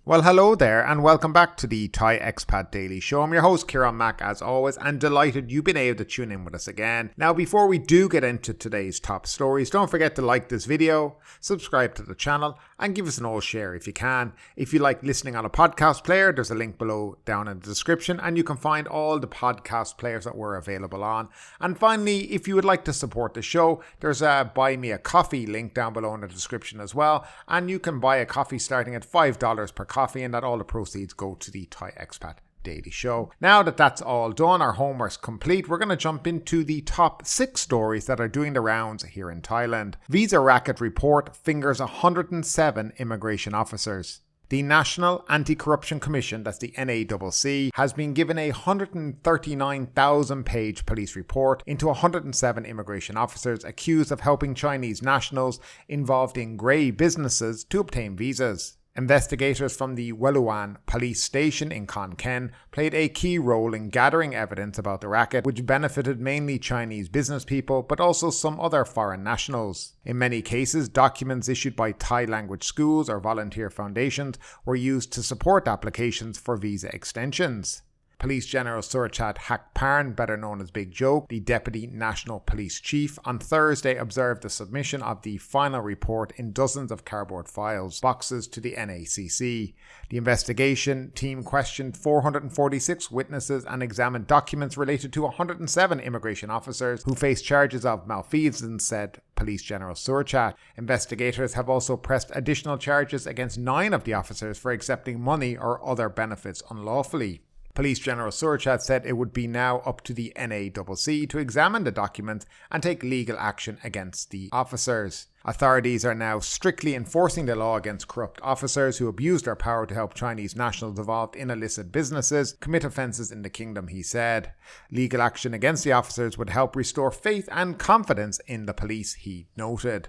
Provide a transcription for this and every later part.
Well, hello there and welcome back to the Thai Expat Daily Show. I'm your host, Kieran Mack, as always, and delighted you've been able to tune in with us again. Now, before we do get into today's top stories, don't forget to like this video, subscribe to the channel, and give us an all share if you can. If you like listening on a podcast player, there's a link below down in the description, and you can find all the podcast players that we're available on. And finally, if you would like to support the show, there's a Buy Me a Coffee link down below in the description as well, and you can buy a coffee starting at $5 per coffee, and that all the proceeds go to the Thai Expat Daily Show. Now that that's all done, our homework's complete, we're going to jump into the top 6 stories that are doing the rounds here in Thailand. Visa Racket report fingers 107 immigration officers. The National Anti-Corruption Commission, that's the NACC, has been given a 139,000-page police report into 107 immigration officers accused of helping Chinese nationals involved in grey businesses to obtain visas. Investigators from the Weluan police station in Khon Kaen played a key role in gathering evidence about the racket, which benefited mainly Chinese business people but also some other foreign nationals. In many cases, documents issued by Thai language schools or volunteer foundations were used to support applications for visa extensions. Police General Surachat Hakparn, better known as Big Joke, the Deputy National Police Chief, on Thursday observed the submission of the final report in dozens of cardboard files boxes to the NACC. The investigation team questioned 446 witnesses and examined documents related to 107 immigration officers who faced charges of malfeasance, said Police General Surachat. Investigators have also pressed additional charges against 9 of the officers for accepting money or other benefits unlawfully. Police General Surachat said it would be now up to the NACC to examine the documents and take legal action against the officers. Authorities are now strictly enforcing the law against corrupt officers who abuse their power to help Chinese nationals involved in illicit businesses commit offences in the kingdom, he said. Legal action against the officers would help restore faith and confidence in the police, he noted.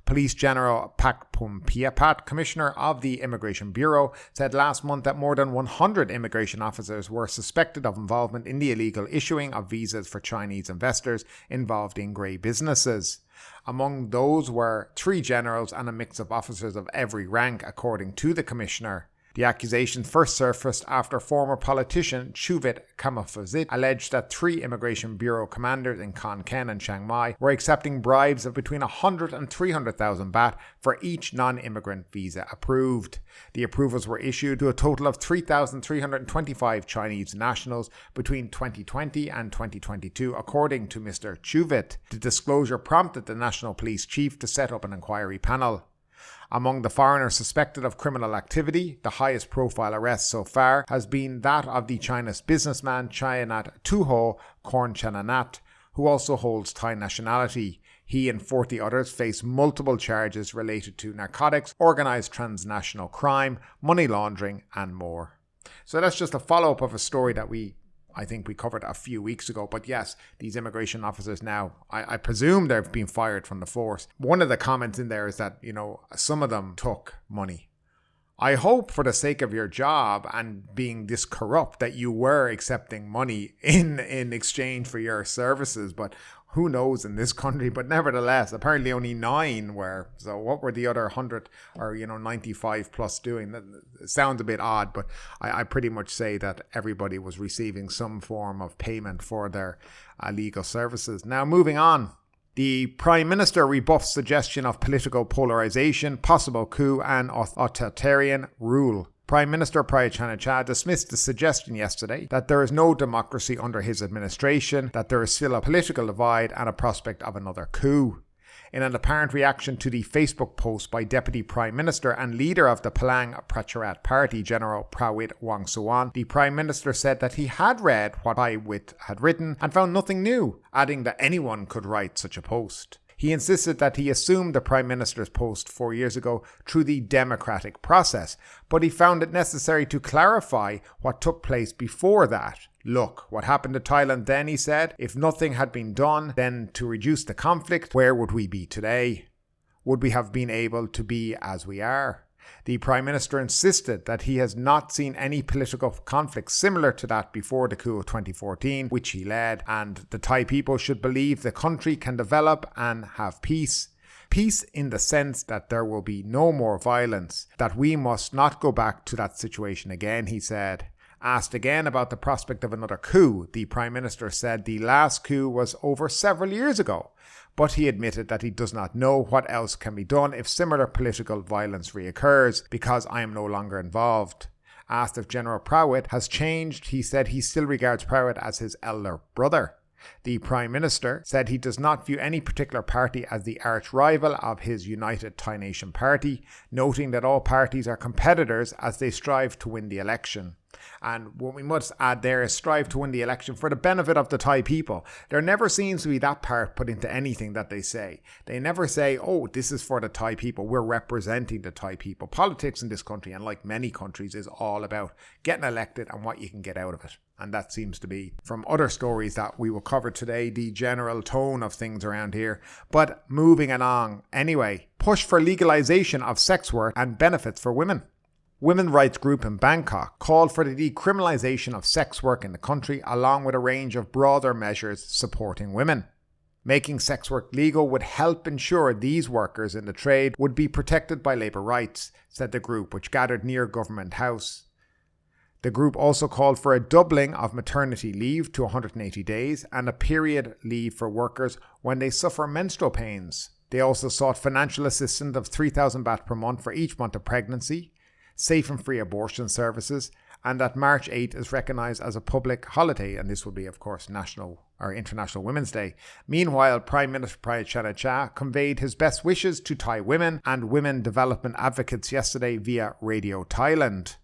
Police General Pak Phumpiapat, Commissioner of the Immigration Bureau, said last month that more than 100 immigration officers were suspected of involvement in the illegal issuing of visas for Chinese investors involved in grey businesses. Among those were 3 generals and a mix of officers of every rank, according to the Commissioner. The accusations first surfaced after former politician Chuvit Kamafazit alleged that 3 Immigration Bureau commanders in Khon Kaen and Chiang Mai were accepting bribes of between 100 and 300,000 baht for each non-immigrant visa approved. The approvals were issued to a total of 3,325 Chinese nationals between 2020 and 2022, according to Mr. Chuvit. The disclosure prompted the National Police Chief to set up an inquiry panel. Among the foreigners suspected of criminal activity, the highest profile arrest so far has been that of the Chinese businessman Chayanat Tuho Kornchananat, who also holds Thai nationality. He and 40 others face multiple charges related to narcotics, organised transnational crime, money laundering, and more. So that's just a follow-up of a story that I think we covered a few weeks ago. But yes, these immigration officers now, I presume they've been fired from the force. One of the comments in there is that, some of them took money. I hope for the sake of your job and being this corrupt that you were accepting money in exchange for your services. But who knows in this country? But nevertheless, apparently only 9 were. So what were the other 100 or 95 plus doing? It sounds a bit odd, but I pretty much say that everybody was receiving some form of payment for their legal services. Now moving on. The Prime Minister rebuffs suggestion of political polarisation, possible coup and authoritarian rule. Prime Minister Prayut Chan-o-cha dismissed the suggestion yesterday that there is no democracy under his administration, that there is still a political divide and a prospect of another coup. In an apparent reaction to the Facebook post by Deputy Prime Minister and leader of the Palang Pracharat Party, General Prawit Wongsuwan, the Prime Minister said that he had read what Prayut had written and found nothing new, adding that anyone could write such a post. He insisted that he assumed the Prime Minister's post 4 years ago through the democratic process, but he found it necessary to clarify what took place before that. Look, what happened to Thailand then, he said, if nothing had been done then to reduce the conflict, where would we be today? Would we have been able to be as we are? The Prime Minister insisted that he has not seen any political conflict similar to that before the coup of 2014, which he led, and the Thai people should believe the country can develop and have peace. Peace in the sense that there will be no more violence, that we must not go back to that situation again, he said. Asked again about the prospect of another coup, the Prime Minister said the last coup was over several years ago, but he admitted that he does not know what else can be done if similar political violence reoccurs, because I am no longer involved. Asked if General Prayut has changed, he said he still regards Prayut as his elder brother. The Prime Minister said he does not view any particular party as the arch-rival of his United Thai Nation Party, noting that all parties are competitors as they strive to win the election. And what we must add there is strive to win the election for the benefit of the Thai people. There never seems to be that part put into anything that they say. They never say, oh, this is for the Thai people. We're representing the Thai people. Politics in this country, and like many countries, is all about getting elected and what you can get out of it. And that seems to be, from other stories that we will cover today, the general tone of things around here. But moving along, anyway, push for legalization of sex work and benefits for women. Women's rights group in Bangkok called for the decriminalization of sex work in the country, along with a range of broader measures supporting women. Making sex work legal would help ensure these workers in the trade would be protected by labour rights, said the group, which gathered near Government House. The group also called for a doubling of maternity leave to 180 days and a period leave for workers when they suffer menstrual pains. They also sought financial assistance of 3,000 baht per month for each month of pregnancy, safe and free abortion services, and that March 8th is recognised as a public holiday, and this will be, of course, National or International Women's Day. Meanwhile, Prime Minister Prayut Chan-o-cha conveyed his best wishes to Thai women and women development advocates yesterday via Radio Thailand.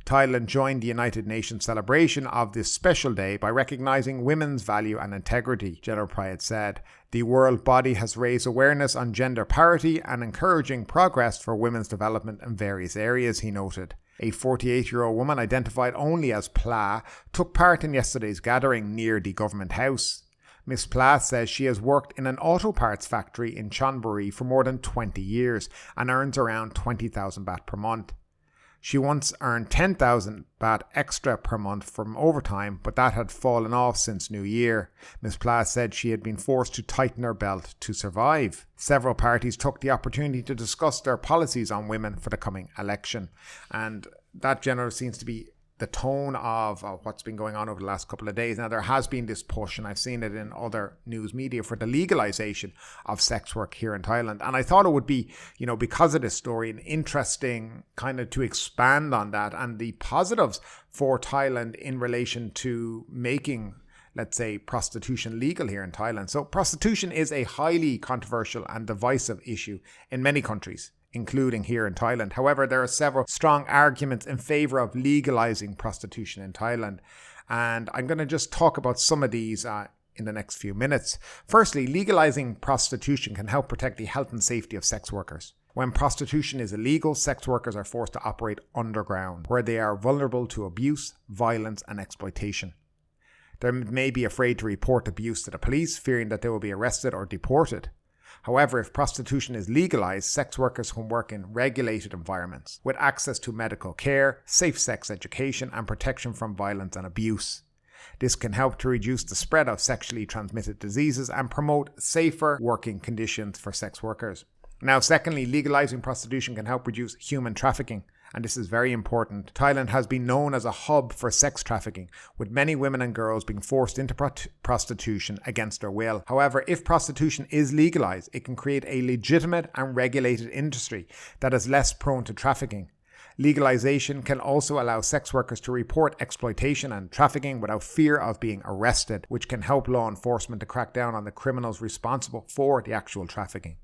Thailand joined the United Nations celebration of this special day by recognising women's value and integrity, General Prayut said. The world body has raised awareness on gender parity and encouraging progress for women's development in various areas, he noted. A 48-year-old woman identified only as Pla took part in yesterday's gathering near the Government House. Ms. Pla says she has worked in an auto parts factory in Chonburi for more than 20 years and earns around 20,000 baht per month. She once earned 10,000 baht extra per month from overtime, but that had fallen off since New Year. Ms. Pla said she had been forced to tighten her belt to survive. Several parties took the opportunity to discuss their policies on women for the coming election. And that generally seems to be the tone of what's been going on over the last couple of days. Now, there has been this push, and I've seen it in other news media, for the legalization of sex work here in Thailand. And I thought it would be, because of this story, an interesting kind of to expand on that and the positives for Thailand in relation to making, let's say, prostitution legal here in Thailand. So prostitution is a highly controversial and divisive issue in many countries, including here in Thailand. However, there are several strong arguments in favour of legalizing prostitution in Thailand. And I'm going to just talk about some of these in the next few minutes. Firstly, legalizing prostitution can help protect the health and safety of sex workers. When prostitution is illegal, sex workers are forced to operate underground, where they are vulnerable to abuse, violence and exploitation. They may be afraid to report abuse to the police, fearing that they will be arrested or deported. However, if prostitution is legalized, sex workers can work in regulated environments with access to medical care, safe sex education, and protection from violence and abuse. This can help to reduce the spread of sexually transmitted diseases and promote safer working conditions for sex workers. Now, secondly, legalizing prostitution can help reduce human trafficking. And this is very important. Thailand has been known as a hub for sex trafficking, with many women and girls being forced into prostitution against their will. However, if prostitution is legalized, it can create a legitimate and regulated industry that is less prone to trafficking. Legalization can also allow sex workers to report exploitation and trafficking without fear of being arrested, which can help law enforcement to crack down on the criminals responsible for the actual trafficking.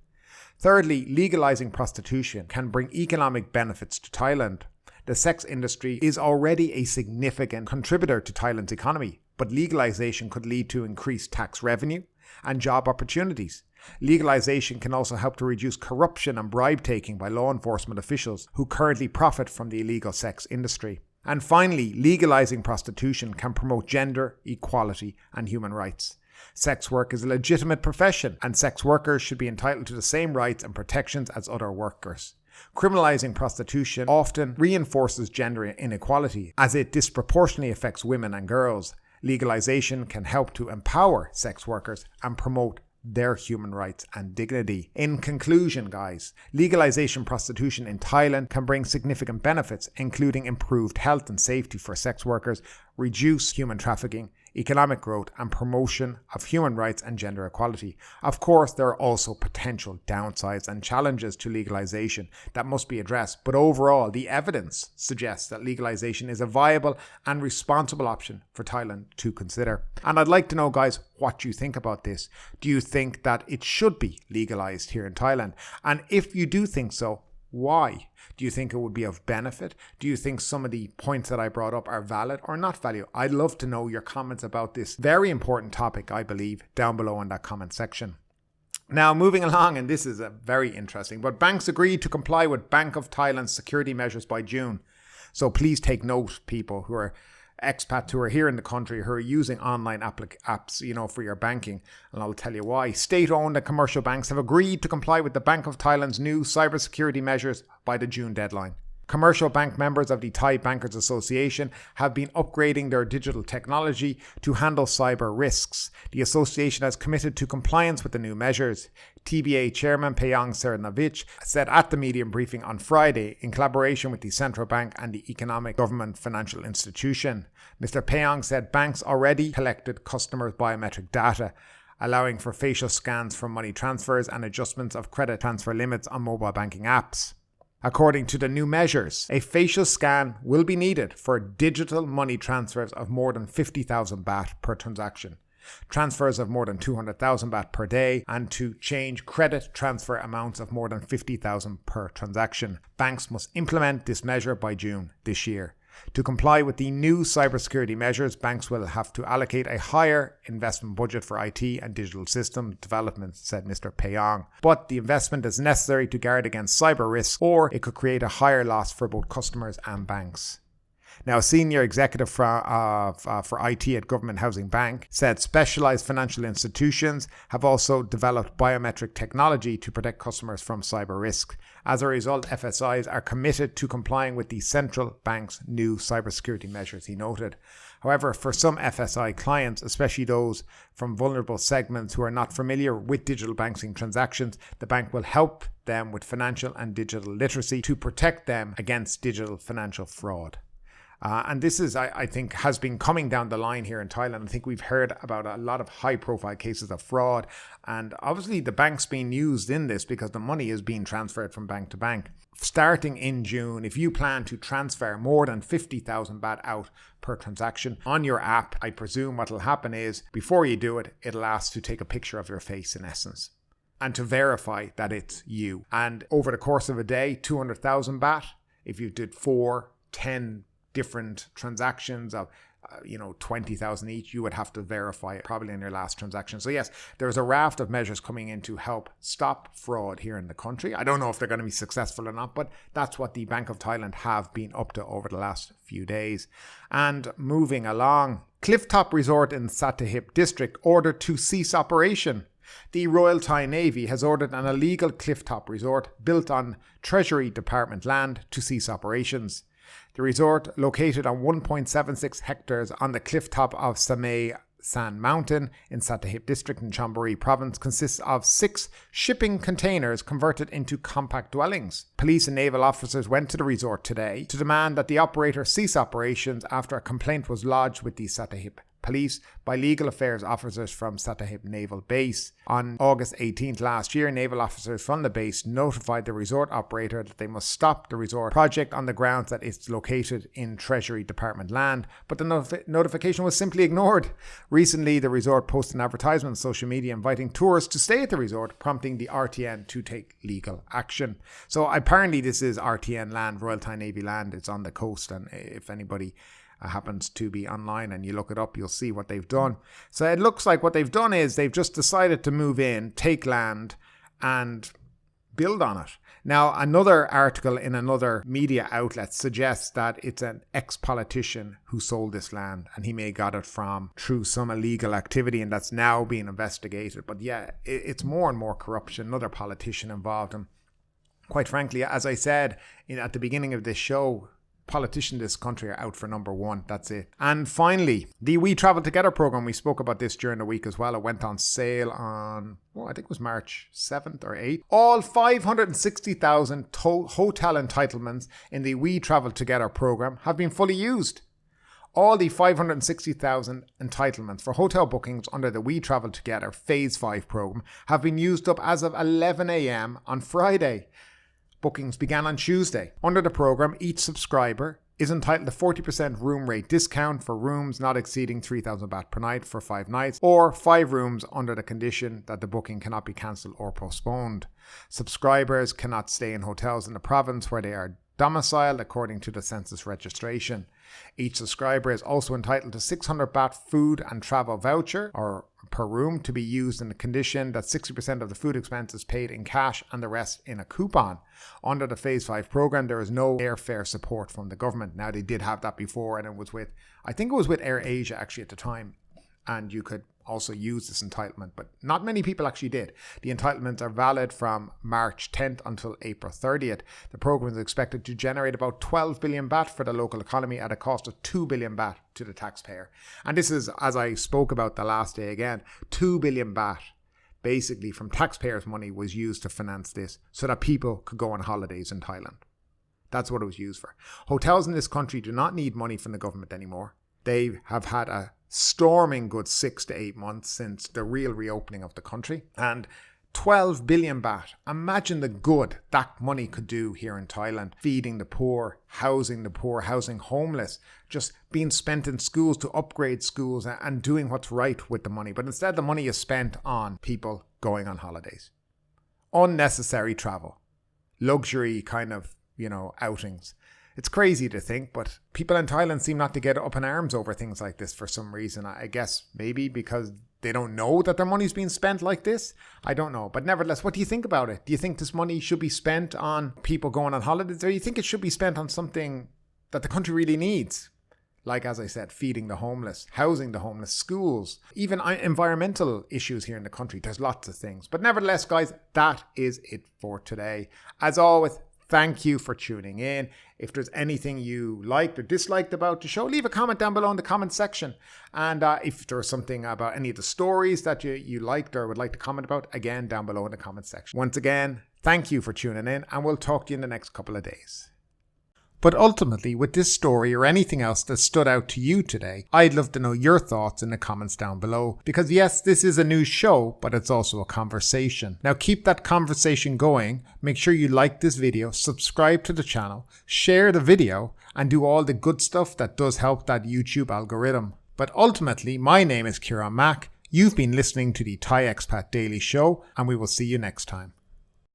Thirdly, legalizing prostitution can bring economic benefits to Thailand. The sex industry is already a significant contributor to Thailand's economy, but legalization could lead to increased tax revenue and job opportunities. Legalization can also help to reduce corruption and bribe-taking by law enforcement officials who currently profit from the illegal sex industry. And finally, legalizing prostitution can promote gender equality and human rights. Sex work is a legitimate profession, and sex workers should be entitled to the same rights and protections as other workers. Criminalizing prostitution often reinforces gender inequality, as it disproportionately affects women and girls. Legalization can help to empower sex workers and promote their human rights and dignity. In conclusion, guys, legalization prostitution in Thailand can bring significant benefits, including improved health and safety for sex workers, reduce human trafficking, economic growth, and promotion of human rights and gender equality. Of course, there are also potential downsides and challenges to legalization that must be addressed, but overall, the evidence suggests that legalization is a viable and responsible option for Thailand to consider. And I'd like to know, guys, what you think about this. Do you think that it should be legalized here in Thailand? And if you do think so, why? Do you think it would be of benefit? Do you think some of the points that I brought up are valid or not valid? I'd love to know your comments about this very important topic, I believe, down below in that comment section. Now, moving along, and this is very interesting, but banks agreed to comply with Bank of Thailand's security measures by June. So please take note, people who are expats who are here in the country who are using online apps, for your banking, and I'll tell you why. State-owned and commercial banks have agreed to comply with the Bank of Thailand's new cybersecurity measures by the June deadline. Commercial bank members of the Thai Bankers Association have been upgrading their digital technology to handle cyber risks. The association has committed to compliance with the new measures. TBA Chairman Payong Sernavich said at the media briefing on Friday, in collaboration with the Central Bank and the Economic Government Financial Institution. Mr. Payong said banks already collected customers' biometric data, allowing for facial scans for money transfers and adjustments of credit transfer limits on mobile banking apps. According to the new measures, a facial scan will be needed for digital money transfers of more than 50,000 baht per transaction, transfers of more than 200,000 baht per day, and to change credit transfer amounts of more than 50,000 per transaction. Banks must implement this measure by June this year. To comply with the new cybersecurity measures, banks will have to allocate a higher investment budget for IT and digital system development, said Mr. Payong. But the investment is necessary to guard against cyber risks, or it could create a higher loss for both customers and banks. Now, a senior executive for IT at Government Housing Bank said specialized financial institutions have also developed biometric technology to protect customers from cyber risk. As a result, FSIs are committed to complying with the central bank's new cybersecurity measures, he noted. However, for some FSI clients, especially those from vulnerable segments who are not familiar with digital banking transactions, the bank will help them with financial and digital literacy to protect them against digital financial fraud. And this is, I think, has been coming down the line here in Thailand. I think we've heard about a lot of high-profile cases of fraud. And obviously the bank's being used in this because the money is being transferred from bank to bank. Starting in June, if you plan to transfer more than 50,000 baht out per transaction on your app, I presume what will happen is, before you do it, it'll ask to take a picture of your face in essence, and to verify that it's you. And over the course of a day, 200,000 baht, if you did 10 different transactions of 20,000 each, you would have to verify it probably in your last transaction. So yes, there's a raft of measures coming in to help stop fraud here in the country. I don't know if they're going to be successful or not, but that's what the Bank of Thailand have been up to over the last few days. And moving along, Clifftop Resort in Sattahip District ordered to cease operation. The Royal Thai Navy has ordered an illegal clifftop resort built on Treasury Department land to cease operations. The resort, located on 1.76 hectares on the cliff top of Samay Sand Mountain in Sattahip District in Chonburi Province, consists of 6 shipping containers converted into compact dwellings. Police and naval officers went to the resort today to demand that the operator cease operations after a complaint was lodged with the Sattahip Police by legal affairs officers from Sattahip Naval Base. On August 18th last year, naval officers from the base notified the resort operator that they must stop the resort project on the grounds that it's located in Treasury Department land, but the notification was simply ignored. Recently, the resort posted an advertisement on social media inviting tourists to stay at the resort, prompting the RTN to take legal action. So apparently this is RTN land, Royal Thai Navy land. It's on the coast, and if anybody happens to be online and you look it up, you'll see what they've done. So it looks like what they've done is they've just decided to move in, take land and build on it. Now, another article in another media outlet suggests that it's an ex-politician who sold this land and he may have got it through some illegal activity, and that's now being investigated. But yeah, it's more and more corruption, another politician involved. And quite frankly, as I said at the beginning of this show, politicians in this country are out for number one. That's it. And finally, the We Travel Together program. We spoke about this during the week as well. It went on sale on, I think it was March 7th or 8th. All 560,000 hotel entitlements in the We Travel Together program have been fully used. All the 560,000 entitlements for hotel bookings under the We Travel Together Phase 5 program have been used up as of 11 a.m. on Friday. Bookings began on Tuesday. Under the program, each subscriber is entitled to 40% room rate discount for rooms not exceeding 3,000 baht per night for 5 nights, or 5 rooms under the condition that the booking cannot be cancelled or postponed. Subscribers cannot stay in hotels in the province where they are domiciled according to the census registration. Each subscriber is also entitled to 600 baht food and travel voucher or per room to be used in the condition that 60% of the food expense is paid in cash and the rest in a coupon. Under the Phase 5 program, there is no airfare support from the government. Now, they did have that before, and I think it was with Air Asia actually at the time, and you could also use this entitlement, but not many people actually did. The entitlements are valid from March 10th until April 30th. The program is expected to generate about 12 billion baht for the local economy at a cost of 2 billion baht to the taxpayer. And this is, as I spoke about the last day again, 2 billion baht basically from taxpayers' money was used to finance this so that people could go on holidays in Thailand. That's what it was used for. Hotels in this country do not need money from the government anymore. They have had a storming good 6 to 8 months since the real reopening of the country. And 12 billion baht. Imagine the good that money could do here in Thailand. Feeding the poor, housing homeless, just being spent in schools to upgrade schools and doing what's right with the money. But instead the money is spent on people going on holidays. Unnecessary travel. Luxury kind of, outings. It's crazy to think, but people in Thailand seem not to get up in arms over things like this for some reason. I guess maybe because they don't know that their money's being spent like this. I don't know. But nevertheless, what do you think about it? Do you think this money should be spent on people going on holidays, or do you think it should be spent on something that the country really needs? Like, as I said, feeding the homeless, housing the homeless, schools, even environmental issues here in the country. There's lots of things. But nevertheless, guys, that is it for today. As always, thank you for tuning in. If there's anything you liked or disliked about the show, leave a comment down below in the comment section. And if there's something about any of the stories that you liked or would like to comment about, again, down below in the comment section. Once again, thank you for tuning in, and we'll talk to you in the next couple of days. But ultimately, with this story or anything else that stood out to you today, I'd love to know your thoughts in the comments down below. Because yes, this is a news show, but it's also a conversation. Now keep that conversation going. Make sure you like this video, subscribe to the channel, share the video, and do all the good stuff that does help that YouTube algorithm. But ultimately, my name is Kieran Mack. You've been listening to the Thai Expat Daily Show, and we will see you next time.